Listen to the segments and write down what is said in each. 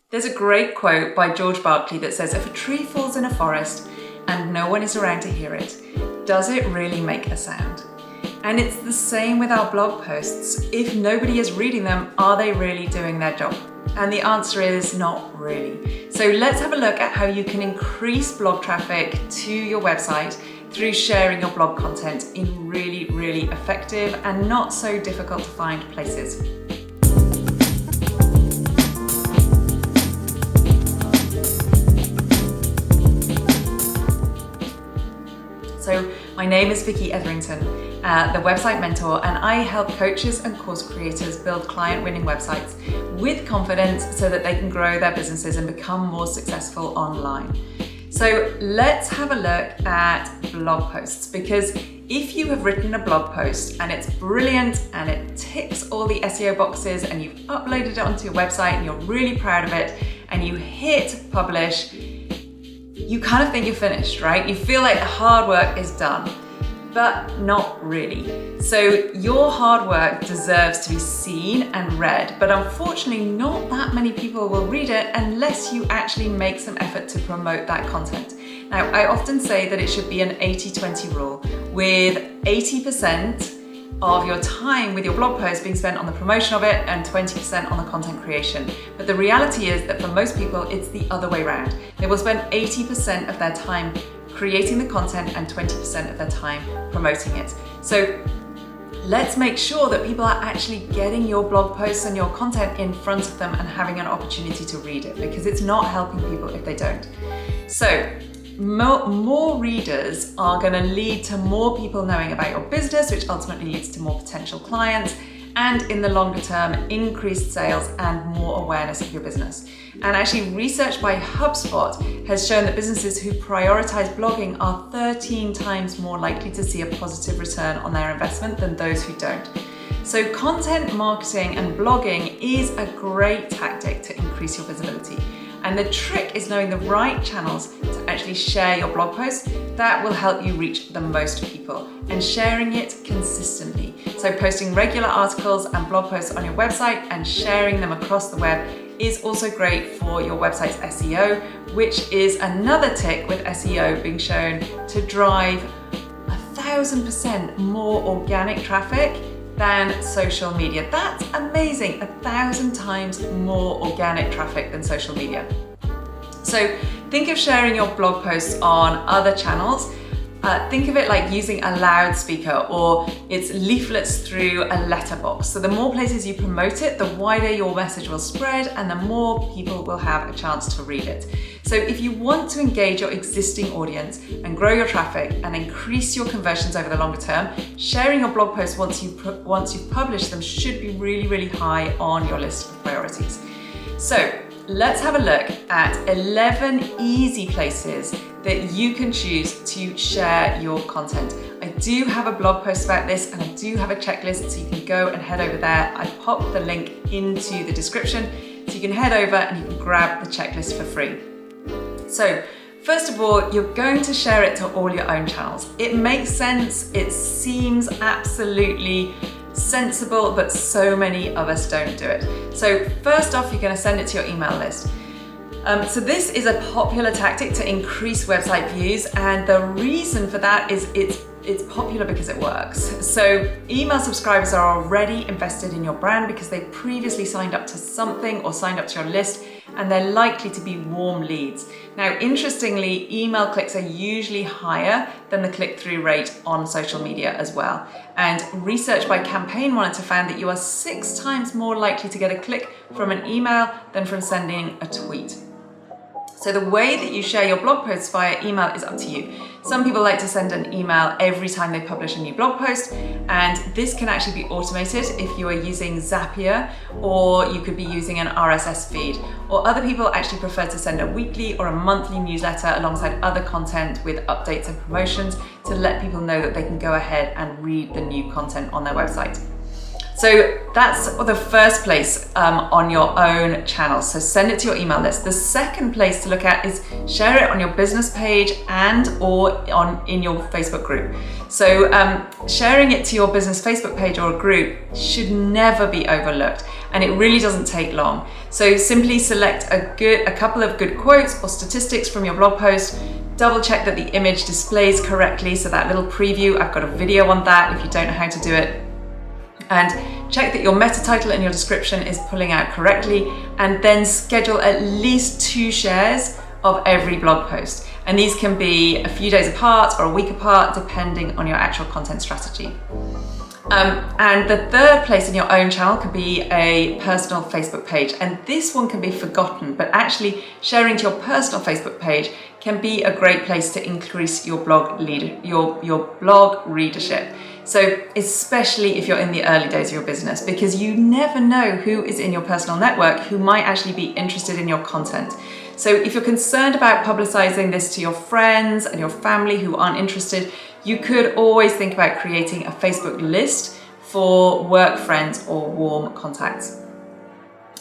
There's a great quote by George Berkeley that says, if a tree falls in a forest and no one is around to hear it, does it really make a sound? And it's the same with our blog posts. If nobody is reading them, are they really doing their job? And the answer is not really. So let's have a look at how you can increase blog traffic to your website through sharing your blog content in really, really effective and not so difficult to find places. So my name is Vicky Etherington, the Website Mentor, and I help coaches and course creators build client-winning websites with confidence so that they can grow their businesses and become more successful online. So let's have a look at blog posts, because if you have written a blog post and it's brilliant and it ticks all the SEO boxes and you've uploaded it onto your website and you're really proud of it and you hit publish, you kind of think you're finished, right? You feel like the hard work is done, but not really. So your hard work deserves to be seen and read, but unfortunately not that many people will read it unless you actually make some effort to promote that content. Now, I often say that it should be an 80-20 rule, with 80% of your time with your blog post being spent on the promotion of it and 20% on the content creation. But the reality is that for most people, it's the other way around. They will spend 80% of their time creating the content and 20% of their time promoting it. So let's make sure that people are actually getting your blog posts and your content in front of them and having an opportunity to read it, because it's not helping people if they don't. So more readers are going to lead to more people knowing about your business, which ultimately leads to more potential clients, and in the longer term, increased sales and more awareness of your business. And actually, research by HubSpot has shown that businesses who prioritize blogging are 13 times more likely to see a positive return on their investment than those who don't. So content marketing and blogging is a great tactic to increase your visibility. And the trick is knowing the right channels to actually share your blog post that will help you reach the most people, and sharing it consistently. So posting regular articles and blog posts on your website and sharing them across the web is also great for your website's SEO, which is another tick with SEO being shown to drive 1,000% more organic traffic than social media. That's amazing, 1,000 times more organic traffic than social media. So think of sharing your blog posts on other channels. Think of it like using a loudspeaker, or it's leaflets through a letterbox. So the more places you promote it, the wider your message will spread and the more people will have a chance to read it. So if you want to engage your existing audience and grow your traffic and increase your conversions over the longer term, sharing your blog posts once you've published them should be really, really high on your list of priorities. So let's have a look at 11 easy places that you can choose to share your content. I do have a blog post about this, and I do have a checklist, so you can go and head over there. I popped the link into the description, so you can head over and you can grab the checklist for free. So first of all, you're going to share it to all your own channels. It makes sense, it seems absolutely sensible, but so many of us don't do it. So first off, you're going to send it to your email list. So this is a popular tactic to increase website views, and the reason for that is it's popular because it works. So email subscribers are already invested in your brand because they previously signed up to something or signed up to your list, and they're likely to be warm leads. Now, interestingly, email clicks are usually higher than the click-through rate on social media as well. And research by Campaign Monitor found that you are 6 times more likely to get a click from an email than from sending a tweet. So the way that you share your blog posts via email is up to you. Some people like to send an email every time they publish a new blog post, and this can actually be automated if you are using Zapier, or you could be using an RSS feed. Or other people actually prefer to send a weekly or a monthly newsletter alongside other content with updates and promotions to let people know that they can go ahead and read the new content on their website. So that's the first place on your own channel. So send it to your email list. The second place to look at is share it on your business page and or in your Facebook group. So sharing it to your business Facebook page or a group should never be overlooked, and it really doesn't take long. So simply select a couple of good quotes or statistics from your blog post, double check that the image displays correctly, so that little preview, I've got a video on that if you don't know how to do it, and check that your meta title and your description is pulling out correctly, and then schedule at least 2 shares of every blog post. And these can be a few days apart or a week apart, depending on your actual content strategy. And the third place in your own channel could be a personal Facebook page. And this one can be forgotten, but actually sharing to your personal Facebook page can be a great place to increase your blog readership. So especially if you're in the early days of your business, because you never know who is in your personal network who might actually be interested in your content. So if you're concerned about publicizing this to your friends and your family who aren't interested, you could always think about creating a Facebook list for work friends or warm contacts.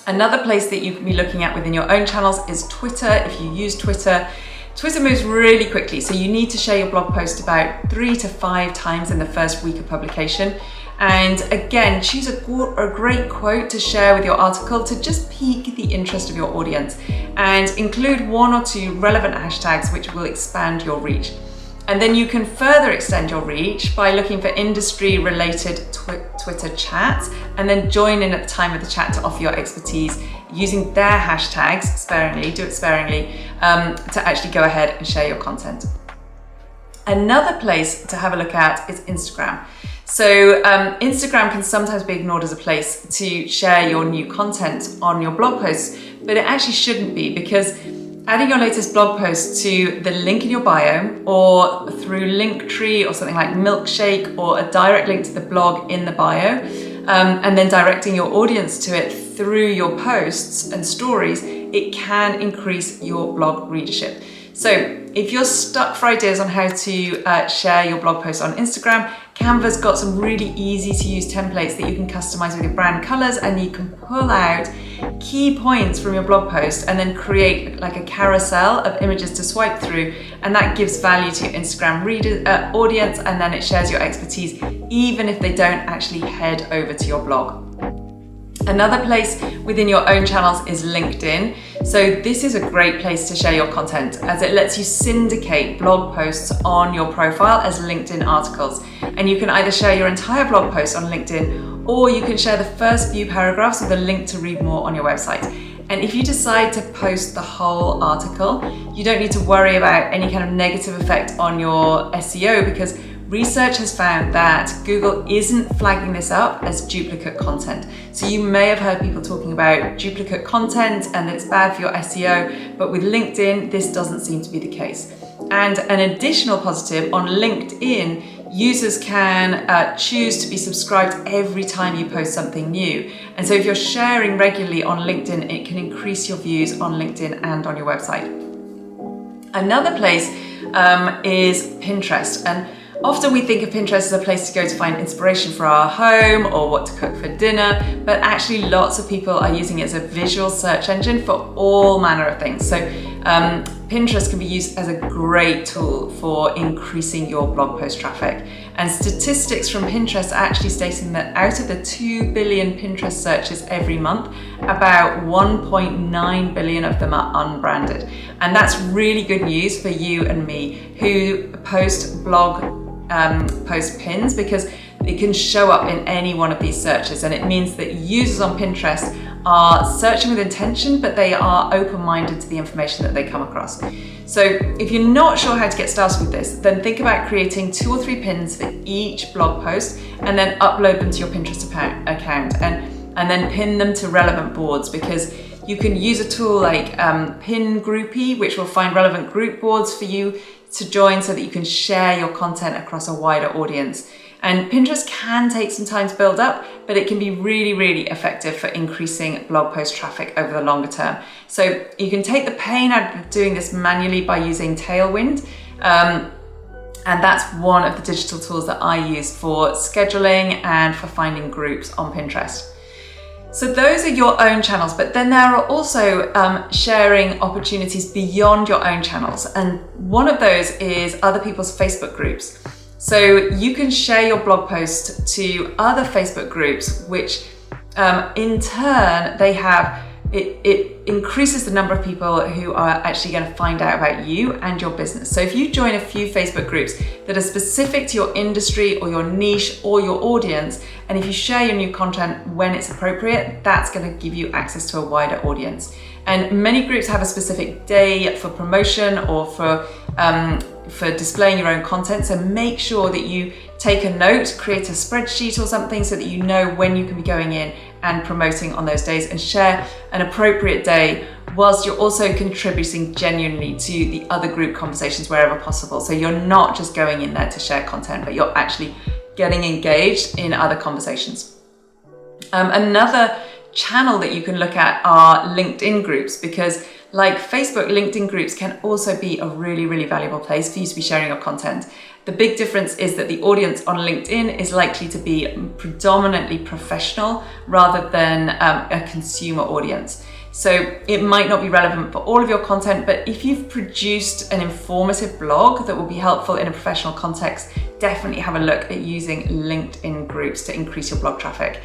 Another place that you can be looking at within your own channels is Twitter. If you use Twitter, Twitter moves really quickly, so you need to share your blog post about 3 to 5 times in the first week of publication. And again, choose a great quote to share with your article to just pique the interest of your audience, and include 1 or 2 relevant hashtags which will expand your reach. And then you can further extend your reach by looking for industry related Twitter chats, and then join in at the time of the chat to offer your expertise using their hashtags sparingly, do it sparingly, to actually go ahead and share your content. Another place to have a look at is Instagram. So Instagram can sometimes be ignored as a place to share your new content on your blog posts, but it actually shouldn't be, because adding your latest blog post to the link in your bio, or through Linktree or something like Milkshake, or a direct link to the blog in the bio, and then directing your audience to it through your posts and stories, it can increase your blog readership. So if you're stuck for ideas on how to share your blog posts on Instagram, Canva's got some really easy to use templates that you can customize with your brand colors, and you can pull out key points from your blog post and then create like a carousel of images to swipe through, and that gives value to your Instagram audience, and then it shares your expertise even if they don't actually head over to your blog. Another place within your own channels is LinkedIn. So this is a great place to share your content, as it lets you syndicate blog posts on your profile as LinkedIn articles. And you can either share your entire blog post on LinkedIn, or you can share the first few paragraphs with a link to read more on your website. And if you decide to post the whole article, you don't need to worry about any kind of negative effect on your SEO, because research has found that Google isn't flagging this up as duplicate content. So you may have heard people talking about duplicate content and it's bad for your SEO, but with LinkedIn, this doesn't seem to be the case. And an additional positive, on LinkedIn, users can choose to be subscribed every time you post something new. And so if you're sharing regularly on LinkedIn, it can increase your views on LinkedIn and on your website. Another place is Pinterest. And often we think of Pinterest as a place to go to find inspiration for our home or what to cook for dinner, but actually lots of people are using it as a visual search engine for all manner of things. So Pinterest can be used as a great tool for increasing your blog post traffic. And statistics from Pinterest are actually stating that out of the 2 billion Pinterest searches every month, about 1.9 billion of them are unbranded. And that's really good news for you and me who post post pins, because it can show up in any one of these searches, and it means that users on Pinterest are searching with intention, but they are open-minded to the information that they come across. So if you're not sure how to get started with this, then think about creating 2 or 3 pins for each blog post, and then upload them to your Pinterest account, and then pin them to relevant boards, because you can use a tool like Pin Groupie, which will find relevant group boards for you to join so that you can share your content across a wider audience. And Pinterest can take some time to build up, but it can be really, really effective for increasing blog post traffic over the longer term. So you can take the pain out of doing this manually by using Tailwind. And that's one of the digital tools that I use for scheduling and for finding groups on Pinterest. So those are your own channels, but then there are also sharing opportunities beyond your own channels. And one of those is other people's Facebook groups. So you can share your blog post to other Facebook groups, which in turn, they have it increases the number of people who are actually going to find out about you and your business. So if you join a few Facebook groups that are specific to your industry or your niche or your audience, and if you share your new content when it's appropriate, that's going to give you access to a wider audience. And many groups have a specific day for promotion or for displaying your own content. So make sure that you take a note, create a spreadsheet or something so that you know when you can be going in and promoting on those days, and share an appropriate day whilst you're also contributing genuinely to the other group conversations wherever possible. So you're not just going in there to share content, but you're actually getting engaged in other conversations. Another channel that you can look at are LinkedIn groups, because like Facebook, LinkedIn groups can also be a really, really valuable place for you to be sharing your content. The big difference is that the audience on LinkedIn is likely to be predominantly professional rather than a consumer audience. So it might not be relevant for all of your content, but if you've produced an informative blog that will be helpful in a professional context, definitely have a look at using LinkedIn groups to increase your blog traffic.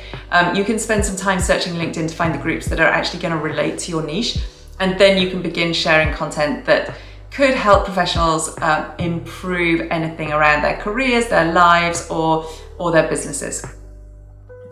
You can spend some time searching LinkedIn to find the groups that are actually going to relate to your niche, and then you can begin sharing content that could help professionals improve anything around their careers, their lives, or their businesses.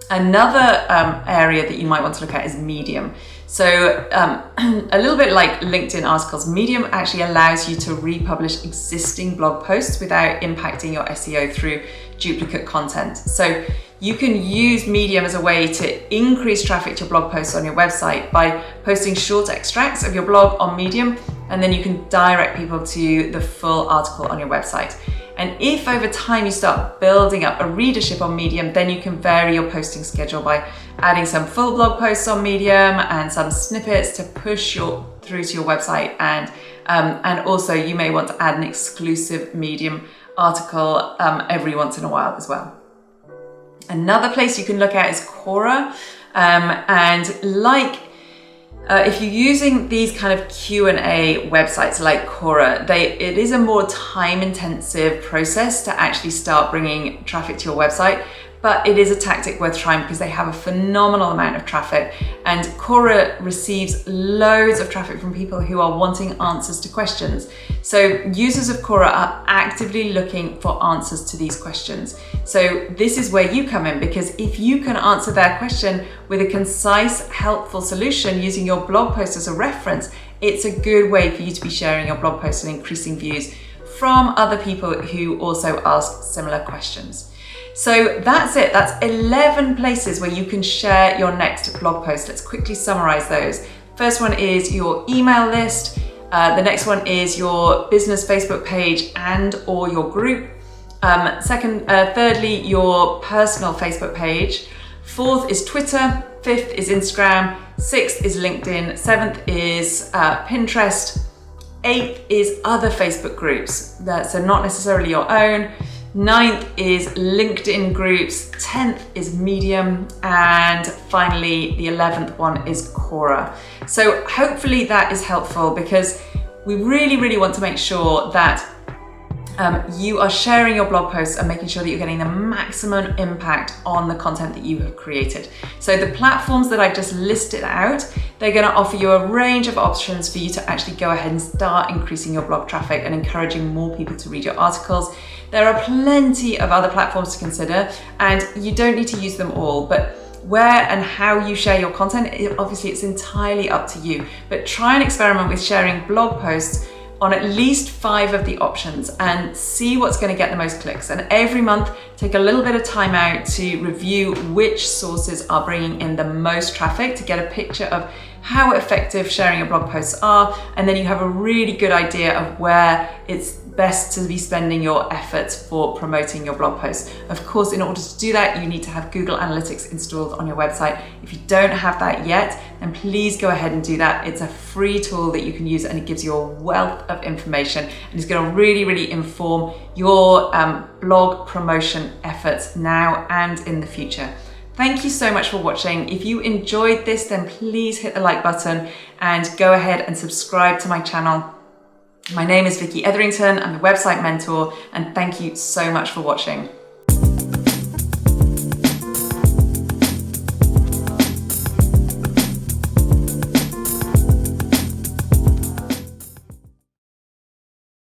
Another area that you might want to look at is Medium. So a little bit like LinkedIn articles, Medium actually allows you to republish existing blog posts without impacting your SEO through duplicate content. So you can use Medium as a way to increase traffic to your blog posts on your website by posting short extracts of your blog on Medium, and then you can direct people to the full article on your website. And if over time you start building up a readership on Medium, then you can vary your posting schedule by adding some full blog posts on Medium and some snippets to push through to your website. And also you may want to add an exclusive Medium article every once in a while as well. Another place you can look at is Quora. If you're using these kind of Q&A websites like Quora, it is a more time-intensive process to actually start bringing traffic to your website, but it is a tactic worth trying because they have a phenomenal amount of traffic, and Quora receives loads of traffic from people who are wanting answers to questions. So users of Quora are actively looking for answers to these questions. So this is where you come in, because if you can answer their question with a concise, helpful solution using your blog post as a reference, it's a good way for you to be sharing your blog post and increasing views from other people who also ask similar questions. So that's it. That's 11 places where you can share your next blog post. Let's quickly summarize those. First one is your email list. The next one is your business Facebook page and or your group. Thirdly, your personal Facebook page. Fourth is Twitter. Fifth is Instagram. Sixth is LinkedIn. Seventh is Pinterest. Eighth is other Facebook groups. So not necessarily your own. Ninth is LinkedIn groups, 10th is Medium, and finally the 11th one is Quora. So hopefully that is helpful, because we really, really want to make sure that you are sharing your blog posts and making sure that you're getting the maximum impact on the content that you have created. So the platforms that I've just listed out, they're going to offer you a range of options for you to actually go ahead and start increasing your blog traffic and encouraging more people to read your articles. There are plenty of other platforms to consider, and you don't need to use them all, but where and how you share your content, obviously it's entirely up to you. But try and experiment with sharing blog posts on at least 5 of the options and see what's going to get the most clicks. And every month, take a little bit of time out to review which sources are bringing in the most traffic to get a picture of how effective sharing your blog posts are. And then you have a really good idea of where it's best to be spending your efforts for promoting your blog posts. Of course, in order to do that, you need to have Google Analytics installed on your website. If you don't have that yet, then please go ahead and do that. It's a free tool that you can use, and it gives you a wealth of information, and it's going to really, really inform your blog promotion efforts now and in the future. Thank you so much for watching. If you enjoyed this, then please hit the like button and go ahead and subscribe to my channel. My name is Vicky Etherington. I'm the website mentor, and thank you so much for watching.